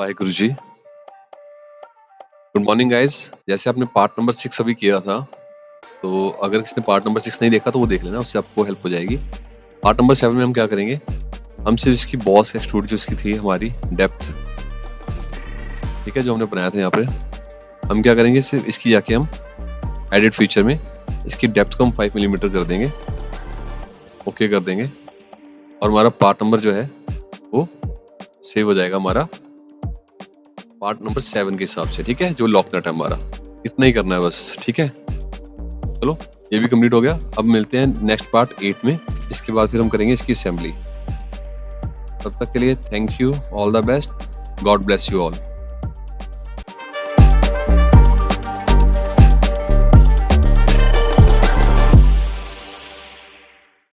Waheguru ji. Good morning guys. जैसे आपने part number 6 अभी किया था, तो अगर किसी ने पार्ट नंबर 6 नहीं देखा तो वो देख लेना, उससे आपको हेल्प हो जाएगी। पार्ट नंबर 7 में हम क्या करेंगे, हम सिर्फ इसकी बॉस एक्सट्रूड जो इसकी थी हमारी डेप्थ, ठीक है, जो हमने बनाया था यहाँ पे, हम क्या करेंगे, सिर्फ इसकी जाके हम एडिट फीचर में इसकी डेप्थ को हम 5 मिलीमीटर कर देंगे, ओके कर देंगे, और हमारा पार्ट नंबर जो है वो सेव हो जाएगा हमारा पार्ट नंबर 7 के हिसाब से, ठीक है, जो लॉक नट है हमारा। इतना ही करना है बस, ठीक है। चलो ये भी कंप्लीट हो गया। अब मिलते हैं नेक्स्ट पार्ट 8 में। इसके बाद फिर हम करेंगे इसकी असेंबली। तब तक के लिए thank you, all the best, God bless you all.